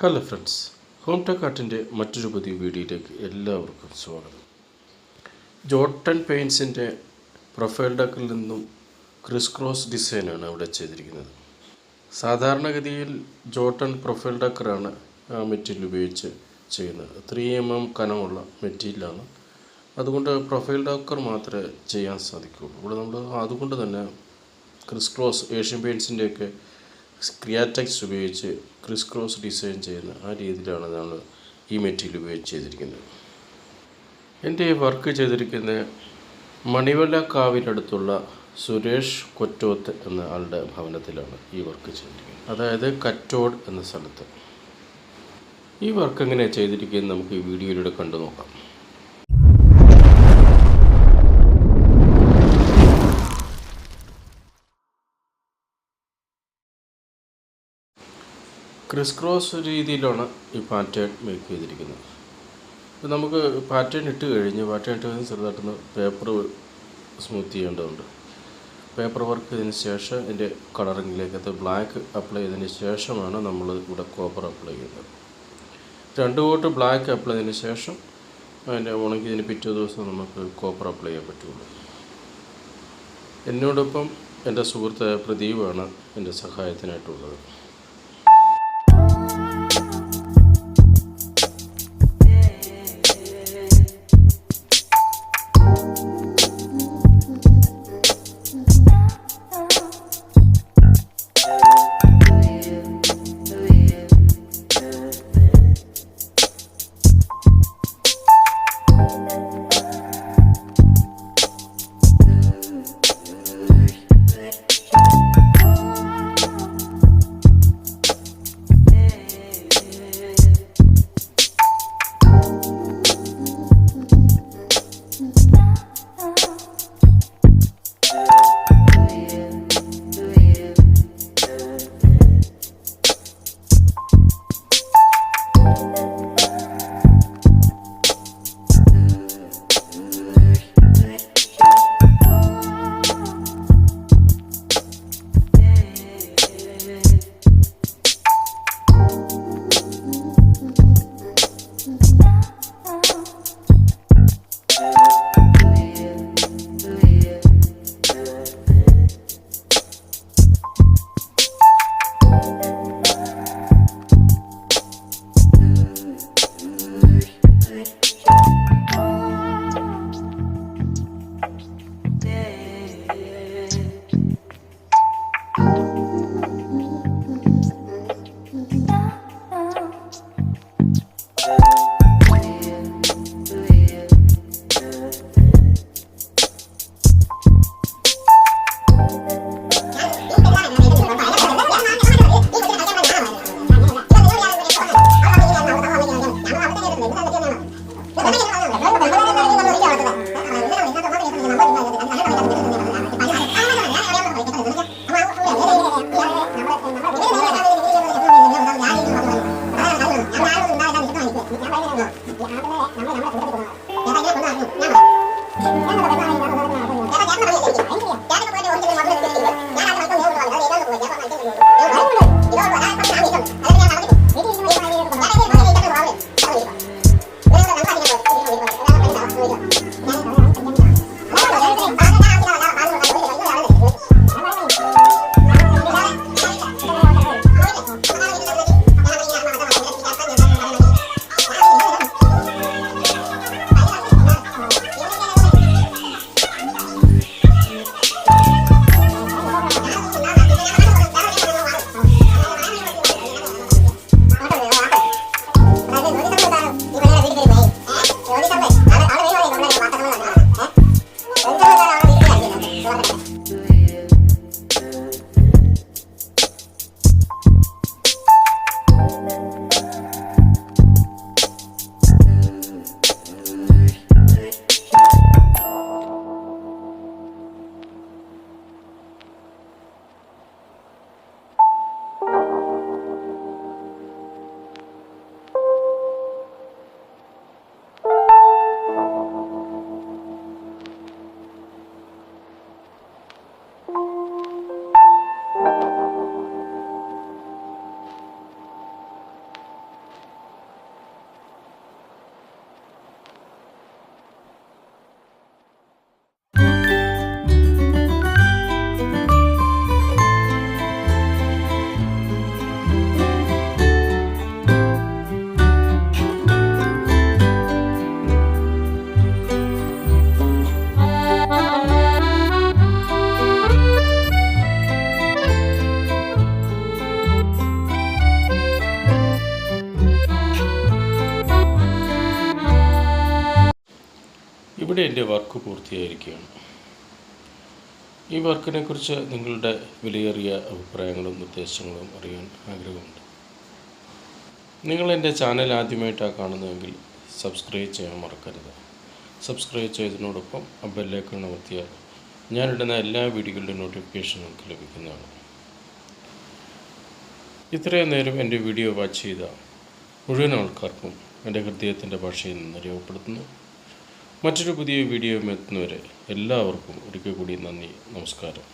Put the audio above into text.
Hello friends, home tech ആർട്ടിൻ്റെ മറ്റൊരു പുതിയ വീഡിയോയിലേക്ക് എല്ലാവർക്കും സ്വാഗതം. ജോട്ടൺ പെയിൻസിൻ്റെ പ്രൊഫൈൽ ഡെക്കിൽ നിന്നും ക്രിസ് ക്രോസ് ഡിസൈനാണ് ഇവിടെ ചെയ്തിരിക്കുന്നത്. സാധാരണഗതിയിൽ ജോട്ടൺ പ്രൊഫൈൽ ഡെക്കറാണ് മെറ്റീരിയൽ ഉപയോഗിച്ച് ചെയ്യുന്നത്. 3mm കനമുള്ള മെറ്റീരിയലാണ്. അതുകൊണ്ട് പ്രൊഫൈൽ ഡെക്കർ മാത്രമേ ചെയ്യാൻ സാധിക്കുകയുള്ളൂ. ഇവിടെ നമ്മൾ അതുകൊണ്ട് തന്നെ ക്രിസ് ക്രോസ് ഏഷ്യൻ പെയിൻസിൻ്റെയൊക്കെ ക്രിയാറ്റെക്സ് ഉപയോഗിച്ച് ക്രിസ് ക്രോസ് ഡിസൈൻ ചെയ്യുന്ന ആ രീതിയിലാണ് നമ്മൾ ഈ മെറ്റീരിയൽ ഉപയോഗിച്ച് ചെയ്തിരിക്കുന്നത്. എൻ്റെ ഈ വർക്ക് ചെയ്തിരിക്കുന്ന മണിവലക്കാവിനടുത്തുള്ള സുരേഷ് കൊറ്റോത്ത് എന്ന ആളുടെ ഭവനത്തിലാണ് ഈ വർക്ക് ചെയ്തിരിക്കുന്നത്, അതായത് കറ്റോട് എന്ന സ്ഥലത്ത്. ഈ വർക്ക് എങ്ങനെയാണ് ചെയ്തിരിക്കുന്നത് നമുക്ക് ഈ വീഡിയോയിലൂടെ കണ്ടു നോക്കാം. ക്രിസ് ക്രോസ് രീതിയിലാണ് ഈ പാറ്റേൺ മേക്ക് ചെയ്തിരിക്കുന്നത്. നമുക്ക് പാറ്റേൺ ഇട്ട് കഴിഞ്ഞ് ചെറുതായിട്ടൊന്ന് പേപ്പർ സ്മൂത്ത് ചെയ്യേണ്ടതുണ്ട്. പേപ്പർ വർക്ക് ചെയ്തതിന് ശേഷം ഇതിൻ്റെ കളറിങ്ങിലേക്ക് ബ്ലാക്ക് അപ്ലൈ ചെയ്തതിന് ശേഷമാണ് നമ്മൾ ഇവിടെ കോപ്പർ അപ്ലൈ ചെയ്യുന്നത്. 2 കോട്ട് ബ്ലാക്ക് അപ്ലൈ ചെയ്തതിന് ശേഷം അതിൻ്റെ ഉണങ്ങിയതിന് പിറ്റേ ദിവസം നമുക്ക് കോപ്പർ അപ്ലൈ ചെയ്യാൻ പറ്റുള്ളൂ. എന്നോടൊപ്പം എൻ്റെ സുഹൃത്ത് പ്രദീപാണ് എൻ്റെ സഹായത്തിനായിട്ടുള്ളത്. ഇവിടെ എൻ്റെ വർക്ക് പൂർത്തിയായിരിക്കുകയാണ്. ഈ വർക്കിനെക്കുറിച്ച് നിങ്ങളുടെ വിലയേറിയ അഭിപ്രായങ്ങളും നിർദ്ദേശങ്ങളും അറിയാൻ ആഗ്രഹമുണ്ട്. നിങ്ങൾ എൻ്റെ ചാനൽ ആദ്യമായിട്ടാണ് കാണുന്നതെങ്കിൽ സബ്സ്ക്രൈബ് ചെയ്യാൻ മറക്കരുത്. സബ്സ്ക്രൈബ് ചെയ്തതിനോടൊപ്പം ആ ബെല്ലൈക്കൺ അമർത്തിയാൽ ഞാനിടുന്ന എല്ലാ വീഡിയോകളുടെ നോട്ടിഫിക്കേഷൻ നിങ്ങൾക്ക് ലഭിക്കുന്നതാണ്. ഇത്രയും നേരം എൻ്റെ വീഡിയോ വാച്ച് ചെയ്ത മുഴുവൻ ആൾക്കാർക്കും എൻ്റെ ഹൃദയത്തിൻ്റെ ഭാഷയിൽ നിന്ന് രേഖപ്പെടുത്തുന്നു. മറ്റൊരു പുതിയ വീഡിയോ എത്തുന്നവരെ എല്ലാവർക്കും ഒരിക്കൽ കൂടി നന്ദി, നമസ്കാരം.